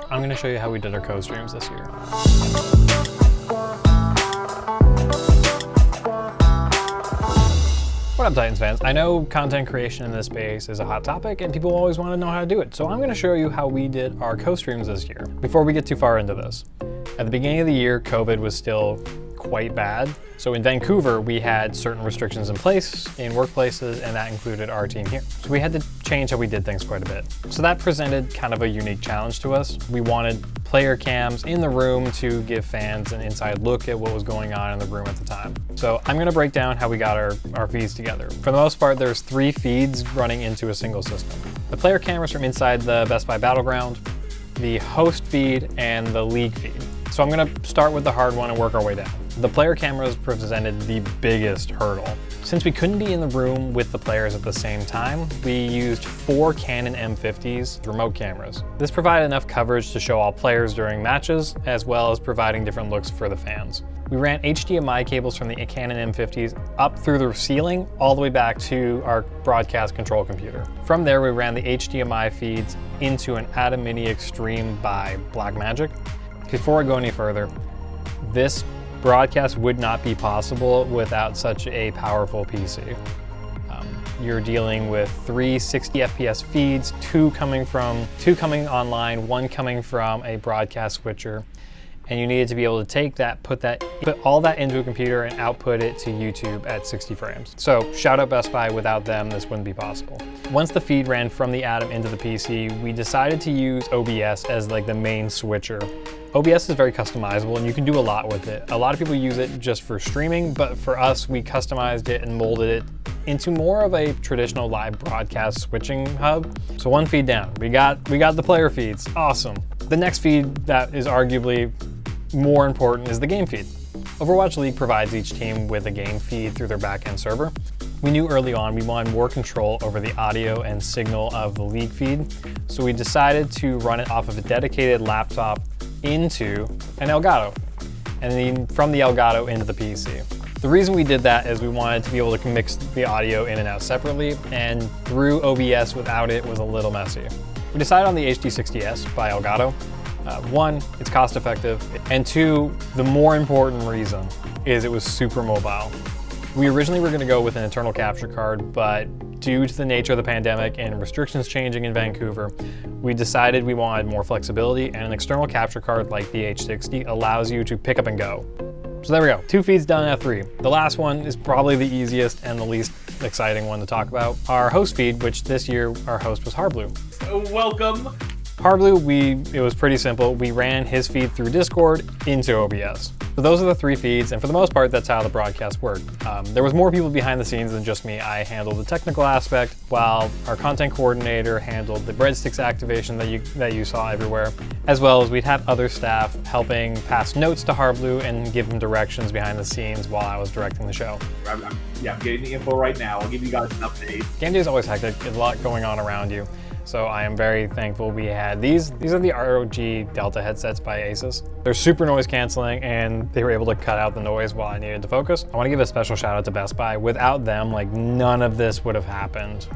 I'm going to show you how we did our co-streams this year. What up, Titans fans? I know content creation in this space is a hot topic and people always want to know how to do it, so I'm going to show you how we did our co-streams this year. Before we get too far into this, at the beginning of the year, COVID was still quite bad. So in Vancouver, we had certain restrictions in place in workplaces, and that included our team here. So we had to change how we did things quite a bit. So that presented kind of a unique challenge to us. We wanted player cams in the room to give fans an inside look at what was going on in the room at the time. So I'm gonna break down how we got our feeds together. For the most part, there's 3 feeds running into a single system. The player cameras from inside the Best Buy Battleground, the host feed, and the league feed. So I'm gonna start with the hard one and work our way down. The player cameras presented the biggest hurdle. Since we couldn't be in the room with the players at the same time, we used 4 Canon M50s remote cameras. This provided enough coverage to show all players during matches, as well as providing different looks for the fans. We ran HDMI cables from the Canon M50s up through the ceiling, all the way back to our broadcast control computer. From there, we ran the HDMI feeds into an ATEM Mini Extreme by Blackmagic. Before I go any further, this broadcast would not be possible without such a powerful PC. You're dealing with 3 60 FPS feeds, 2 coming online, 1 coming from a broadcast switcher, and you needed to be able to take that, put all that into a computer and output it to YouTube at 60 frames. So shout out Best Buy, without them, this wouldn't be possible. Once the feed ran from the ATEM into the PC, we decided to use OBS as like the main switcher. OBS is very customizable and you can do a lot with it. A lot of people use it just for streaming, but for us, we customized it and molded it into more of a traditional live broadcast switching hub. So 1 feed down, we got the player feeds, awesome. The next feed that is arguably more important is the game feed. Overwatch League provides each team with a game feed through their backend server. We knew early on we wanted more control over the audio and signal of the league feed, so we decided to run it off of a dedicated laptop into an Elgato, and then from the Elgato into the PC. The reason we did that is we wanted to be able to mix the audio in and out separately, and through OBS without it was a little messy. We decided on the HD60S by Elgato. 1, it's cost effective, and 2, the more important reason is it was super mobile. We originally were going to go with an internal capture card, but due to the nature of the pandemic and restrictions changing in Vancouver, we decided we wanted more flexibility, and an external capture card like the H60 allows you to pick up and go. So there we go, 2 feeds done in F3. The last one is probably the easiest and the least exciting one to talk about. Our host feed, which this year our host was Harblue. Welcome. Harblue, it was pretty simple. We ran his feed through Discord into OBS. So those are the 3 feeds, and for the most part, that's how the broadcast worked. There was more people behind the scenes than just me. I handled the technical aspect, while our content coordinator handled the breadsticks activation that you saw everywhere, as well as we'd have other staff helping pass notes to Harblue and give him directions behind the scenes while I was directing the show. I'm getting the info right now. I'll give you guys an update. Game day is always hectic. There's a lot going on around you. So I am very thankful we had these. These are the ROG Delta headsets by Asus. They're super noise canceling and they were able to cut out the noise while I needed to focus. I wanna give a special shout out to Best Buy. Without them, like none of this would have happened.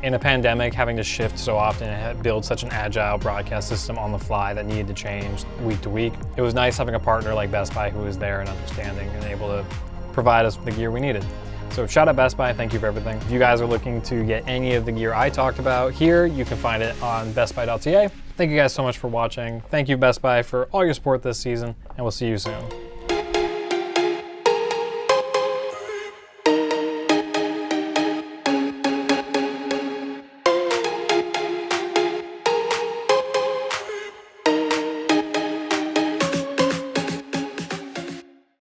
In a pandemic, having to shift so often and build such an agile broadcast system on the fly that needed to change week to week, it was nice having a partner like Best Buy who was there and understanding and able to provide us the gear we needed. So shout out Best Buy, thank you for everything. If you guys are looking to get any of the gear I talked about here, you can find it on bestbuy.ca. Thank you guys so much for watching. Thank you Best Buy for all your support this season, and we'll see you soon.